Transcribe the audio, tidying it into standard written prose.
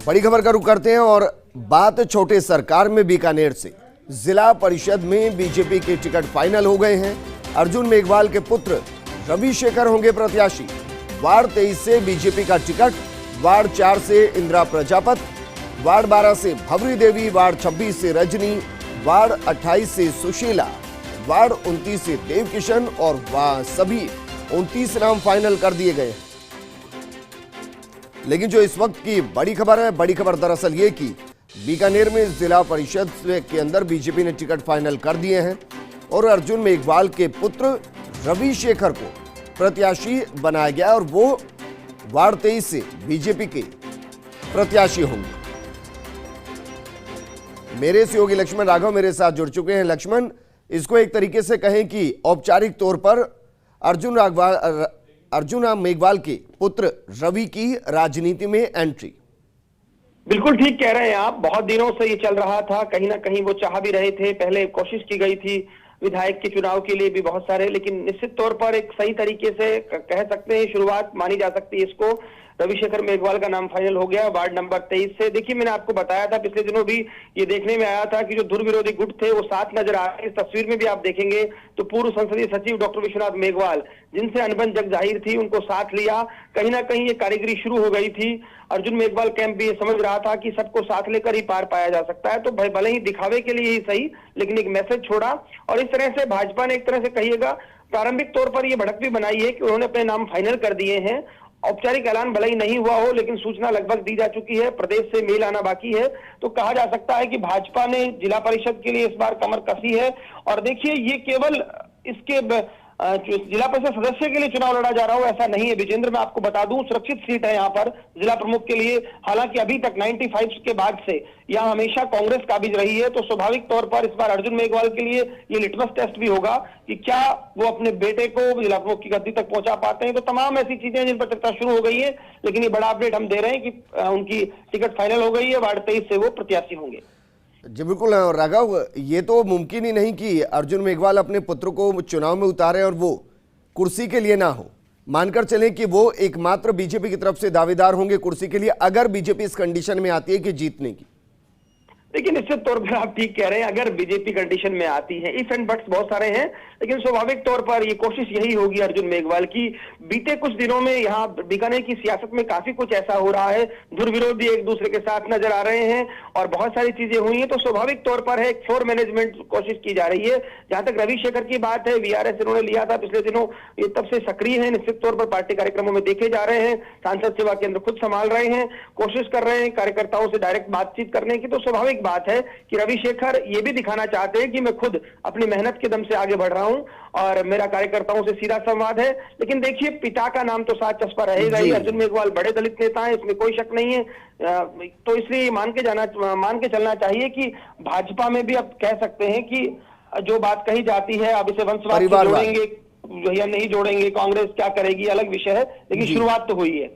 बड़ी खबर का रुख करते हैं और बात छोटे सरकार में बीकानेर से। जिला परिषद में बीजेपी के टिकट फाइनल हो गए हैं। अर्जुन मेघवाल के पुत्र रवि शेखर होंगे प्रत्याशी। वार्ड 23 से बीजेपी का टिकट, वार्ड 4 से इंदिरा प्रजापत, वार्ड 12 से भवरी देवी, वार्ड 26 से रजनी, वार्ड 28 से सुशीला, वार्ड 29 से देव किशन और सभी 29 नाम फाइनल कर दिए गए हैं। लेकिन जो इस वक्त की बड़ी खबर है, बड़ी खबर दरअसल ये कि बीकानेर में जिला परिषद के अंदर बीजेपी ने टिकट फाइनल कर दिए हैं और अर्जुन मेघवाल के पुत्र रवि शेखर को प्रत्याशी बनाया गया और वो वार्ड 23 से बीजेपी के प्रत्याशी होंगे। मेरे सहयोगी लक्ष्मण राघव मेरे साथ जुड़ चुके हैं। लक्ष्मण, इसको एक तरीके से कहें कि औपचारिक तौर पर अर्जुन मेघवाल के पुत्र रवि की राजनीति में एंट्री। बिल्कुल ठीक कह रहे हैं आप। बहुत दिनों से ये चल रहा था, कहीं ना कहीं वो चाह भी रहे थे। पहले कोशिश की गई थी विधायक के चुनाव के लिए भी बहुत सारे, लेकिन निश्चित तौर पर एक सही तरीके से कह सकते हैं शुरुआत मानी जा सकती है इसको। रविशेखर मेघवाल का नाम फाइनल हो गया वार्ड नंबर 23 से। देखिए, मैंने आपको बताया था पिछले दिनों भी ये देखने में आया था कि जो धुर विरोधी गुट थे वो साथ नजर आ रहे हैं। इस तस्वीर में भी आप देखेंगे तो पूर्व संसदीय सचिव डॉक्टर विश्वनाथ मेघवाल, जिनसे अनबन जग जाहिर थी, उनको साथ लिया। कहीं ना कहीं ये कारीगरी शुरू हो गई थी। अर्जुन मेघवाल कैंप भी ये समझ रहा था कि सबको साथ लेकर ही पार पाया जा सकता है, तो भले ही दिखावे के लिए ही सही, लेकिन एक मैसेज छोड़ा। और इस तरह से भाजपा ने एक तरह से कहिएगा प्रारंभिक तौर पर यह भड़क भी बनाई है कि उन्होंने अपने नाम फाइनल कर दिए हैं। औपचारिक ऐलान भले ही नहीं हुआ हो, लेकिन सूचना लगभग दी जा चुकी है। प्रदेश से मेल आना बाकी है, तो कहा जा सकता है कि भाजपा ने जिला परिषद के लिए इस बार कमर कसी है। और देखिए, ये केवल इसके जिला परिषद सदस्य के लिए चुनाव लड़ा जा रहा हो ऐसा नहीं है विजेंद्र। मैं आपको बता दूं, सुरक्षित सीट है यहाँ पर जिला प्रमुख के लिए। हालांकि अभी तक 95 के बाद से यहाँ हमेशा कांग्रेस काबिज रही है, तो स्वाभाविक तौर पर इस बार अर्जुन मेघवाल के लिए ये लिटमस टेस्ट भी होगा कि क्या वो अपने बेटे को जिला प्रमुख की गद्दी तक पहुंचा पाते हैं। तो तमाम ऐसी चीजें जिन पर चर्चा शुरू हो गई है, लेकिन ये बड़ा अपडेट हम दे रहे हैं कि उनकी टिकट फाइनल हो गई है। वार्ड 23 से वो प्रत्याशी होंगे। जी बिल्कुल राघव, ये तो मुमकिन ही नहीं कि अर्जुन मेघवाल अपने पुत्र को चुनाव में उतारे और वो कुर्सी के लिए ना हो। मानकर चलें कि वो एकमात्र बीजेपी की तरफ से दावेदार होंगे कुर्सी के लिए, अगर बीजेपी इस कंडीशन में आती है कि जीतने की। लेकिन निश्चित तौर पर आप ठीक कह रहे हैं, अगर बीजेपी कंडीशन में आती है, इफ एंड बट्स बहुत सारे हैं, लेकिन स्वाभाविक तौर पर ये कोशिश यही होगी अर्जुन मेघवाल की। बीते कुछ दिनों में यहाँ बीकानेर की सियासत में काफी कुछ ऐसा हो रहा है, दुर्विरोध भी एक दूसरे के साथ नजर आ रहे हैं और बहुत सारी चीजें हुई हैं, तो स्वाभाविक तौर पर है एक फ्लोर मैनेजमेंट कोशिश की जा रही है। जहां तक रवि शेखर की बात है, वीआरएस इन्होंने लिया था पिछले दिनों, ये तब से सक्रिय है, निश्चित तौर पर पार्टी कार्यक्रमों में देखे जा रहे हैं। सांसद सेवा केंद्र खुद संभाल रहे हैं, कोशिश कर रहे हैं कार्यकर्ताओं से डायरेक्ट बातचीत करने की। तो स्वाभाविक बात है कि रवि शेखर ये भी दिखाना चाहते हैं कि मैं खुद अपनी मेहनत के दम से आगे बढ़ रहा हूं और मेरा कार्यकर्ताओं से सीधा संवाद है। लेकिन देखिए, पिता का नाम तो साथ चस्पा रहेगा ही। अर्जुन मेघवाल बड़े दलित नेता हैं, इसमें कोई शक नहीं है। तो इसलिए मान के चलना चाहिए कि भाजपा में भी अब कह सकते हैं कि जो बात कही जाती है, अब इसे वंशवाद से जोड़ेंगे या नहीं जोड़ेंगे, कांग्रेस क्या करेगी, अलग विषय है, लेकिन शुरुआत तो हुई है।